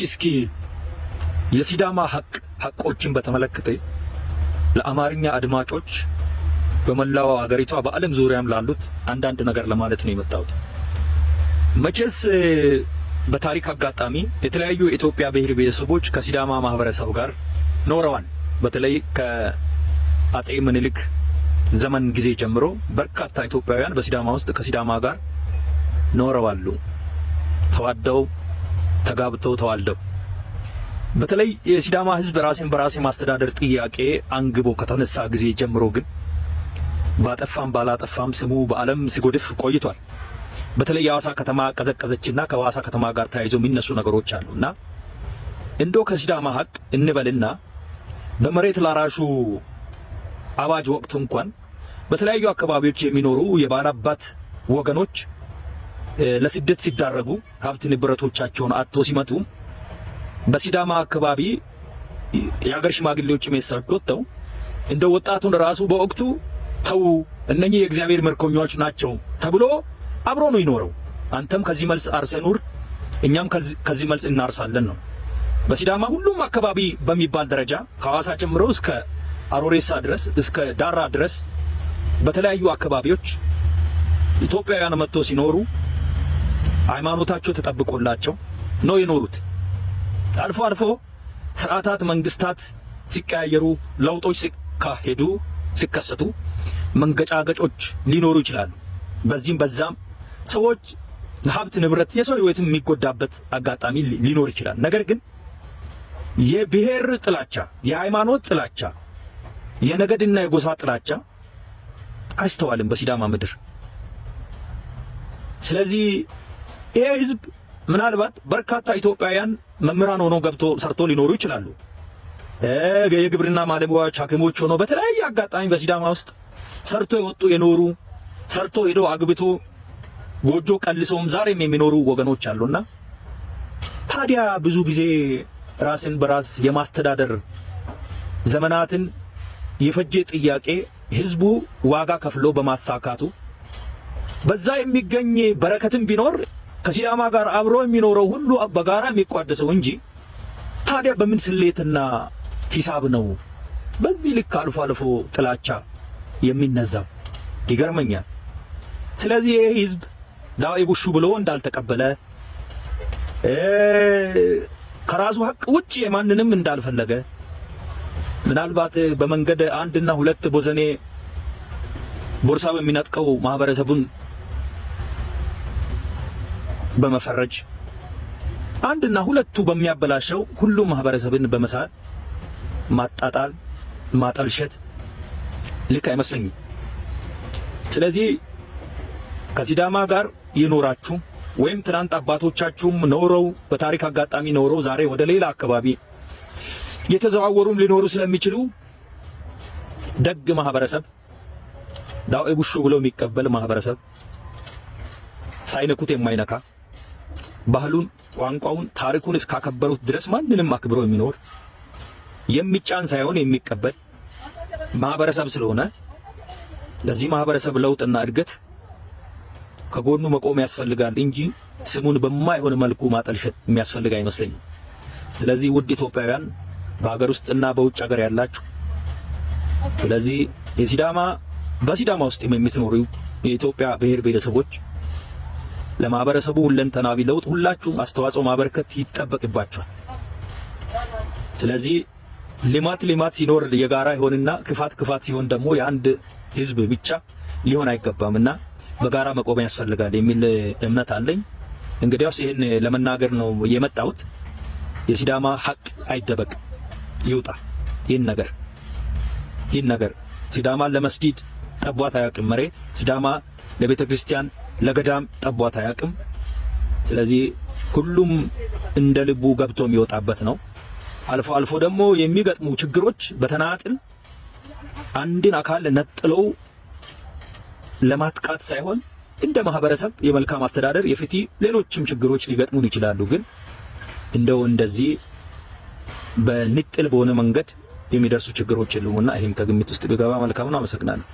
እስኪ የሲዳማ ሐቆችን በተመለከተ ለአማርኛ አድማጮች በመላው ሀገሪቷ በዓለም ዙሪያም ላሉት አንዳንድ ነገር ለማለት ነው የመጣሁት። መቼስ በታሪክ አጋጣሚ የተለያዩ የኢትዮጵያ ብሔር ብሔረሰቦች ከሲዳማ ማህበረሰብ ጋር ኖረዋል። በተለይ ከአጼ ምኒልክ ዘመን ጊዜ ጀምሮ በርካታ ኢትዮጵያውያን በሲዳማ ውስጥ ከሲዳማ ጋር ኖረዋል። ተዋደው ተጋብተው ተዋልደው በተለይ የሲዳማ ህዝብ ራስን በራስ ማስተዳደር ጥያቄ አንግቦ ከተነሳ ጊዜ ጀምሮ ግን ባጠፋም ባላጠፋም ስሙ በዓለም ሲጎድፍ ቆይቷል። በተለይ የሐዋሳ ከተማ ቀዘቀዘችና ከሐዋሳ ከተማ ጋር ተያይዞ የሚነሱ ነገሮች አሉና እንደው ከሲዳማ ሀቅ እንበልና በመሬት ላራሹ አዋጅ ወቅት እንኳን በተለያዩ አካባቢዎች የሚኖሩ የባላባት ወገኖች ለስደት ሲዳረጉ ሀብት ንብረቶቻቸውን አጥቶ ሲመጡ በሲዳማ አካባቢ የሀገር ሽማግሌዎች የሚሰሩት እንደ ወጣቱን ራሱ በወቅቱ ተው እነኚህ የእግዚአብሔር ምርኮኞች ናቸው ተብሎ አብሮ ነው ይኖረው። አንተም ከዚህ መልስ አርሰኑር እኛም ከዚህ መልስ እናርሳለን ነው። በሲዳማ ሁሉም አካባቢ በሚባል ደረጃ ከሐዋሳ ጀምሮ እስከ አሮሬሳ ድረስ እስከ ዳራ ድረስ በተለያዩ አካባቢዎች ኢትዮጵያውያን መጥቶ ሲኖሩ ሃይማኖታቸው ተጠብቆላቸው ነው የኖሩት። አልፎ አልፎ ስርዓታት መንግስታት ሲቀያየሩ ለውጦች ሲካሄዱ ሲከሰቱ መንገጫገጮች ሊኖሩ ይችላሉ። በዚህም በዛም ሰዎች ሀብት ንብረት የሰው ህይወትም የሚጎዳበት አጋጣሚ ሊኖር ይችላል። ነገር ግን የብሔር ጥላቻ፣ የሃይማኖት ጥላቻ፣ የነገድና የጎሳ ጥላቻ አይስተዋልም በሲዳማ ምድር። ስለዚህ ይሄ ህዝብ ምናልባት በርካታ ኢትዮጵያውያን መምህራን ሆነው ገብቶ ሰርቶ ሊኖሩ ይችላሉ። የግብርና ባለሙያዎች፣ ሐኪሞች ሆነው በተለያየ አጋጣሚ በሲዳማ ውስጥ ሰርቶ የወጡ የኖሩ ሰርቶ ሄዶ አግብቶ ጎጆ ቀልሶም ዛሬም የሚኖሩ ወገኖች አሉና ታዲያ ብዙ ጊዜ ራስን በራስ የማስተዳደር ዘመናትን የፈጀ ጥያቄ ህዝቡ ዋጋ ከፍሎ በማሳካቱ በዛ የሚገኝ በረከትም ቢኖር ከሲዳማ ጋር አብሮ የሚኖረው ሁሉ በጋራ የሚቋደሰው እንጂ ታዲያ በምን ስሌትና ሂሳብ ነው በዚህ ልክ አልፎ አልፎ ጥላቻ የሚነዛው? ይገርመኛል። ስለዚህ ይሄ ህዝብ ዳዊ ቡሹ ብሎ እንዳልተቀበለ ከራሱ ሀቅ ውጪ የማንንም እንዳልፈለገ ምናልባት በመንገድ አንድና ሁለት ቦዘኔ ቦርሳ በሚነጥቀው ማህበረሰቡን በመፈረጅ አንድና ሁለቱ በሚያበላሸው ሁሉ ማህበረሰብን በመሳል ማጣጣል ማጠልሸት ልክ አይመስለኝም። ስለዚህ ከሲዳማ ጋር ይኖራችሁ ወይም ትናንት አባቶቻችሁም ኖረው በታሪክ አጋጣሚ ኖረው ዛሬ ወደ ሌላ አካባቢ የተዘዋወሩም ሊኖሩ ስለሚችሉ ደግ ማህበረሰብ ዳዊ ቡሹ ብሎ የሚቀበል ማህበረሰብ ሳይነኩት የማይነካ ባህሉን፣ ቋንቋውን፣ ታሪኩን እስካከበሩት ድረስ ማንንም አክብሮ የሚኖር የሚጫን ሳይሆን የሚቀበል ማህበረሰብ ስለሆነ ለዚህ ማህበረሰብ ለውጥና እድገት ከጎኑ መቆም ያስፈልጋል እንጂ ስሙን በማይሆን መልኩ ማጠልሸት የሚያስፈልግ አይመስለኝም። ስለዚህ ውድ ኢትዮጵያውያን በሀገር ውስጥና በውጭ ሀገር ያላችሁ ስለዚህ በሲዳማ ውስጥ የምትኖሩ የኢትዮጵያ ብሔር ብሔረሰቦች ለማህበረሰቡ ሁለንተናዊ ለውጥ ሁላችሁም አስተዋጽኦ ማበርከት ይጠበቅባችኋል። ስለዚህ ልማት ሲኖር የጋራ ይሆንና ክፋት ሲሆን ደግሞ የአንድ ህዝብ ብቻ ሊሆን አይገባምና በጋራ መቆም ያስፈልጋል የሚል እምነት አለኝ። እንግዲያውስ ይሄን ለመናገር ነው የመጣሁት። የሲዳማ ሀቅ አይደበቅ ይውጣ። ይህን ነገር ሲዳማ ለመስጊድ ጠቧት አያውቅም። መሬት ሲዳማ ለቤተ ክርስቲያን ለገዳም ጠቧት አያውቅም። ስለዚህ ሁሉም እንደ ልቡ ገብቶ የሚወጣበት ነው። አልፎ አልፎ ደግሞ የሚገጥሙ ችግሮች በተናጥል አንድን አካል ነጥለው ለማጥቃት ሳይሆን እንደ ማህበረሰብ የመልካም አስተዳደር የፍትህ ሌሎችም ችግሮች ሊገጥሙን ይችላሉ። ግን እንደዚህ በንጥል በሆነ መንገድ የሚደርሱ ችግሮች የሉምና ይሄም ከግምት ውስጥ ቢገባ መልካም ነው። አመሰግናለሁ።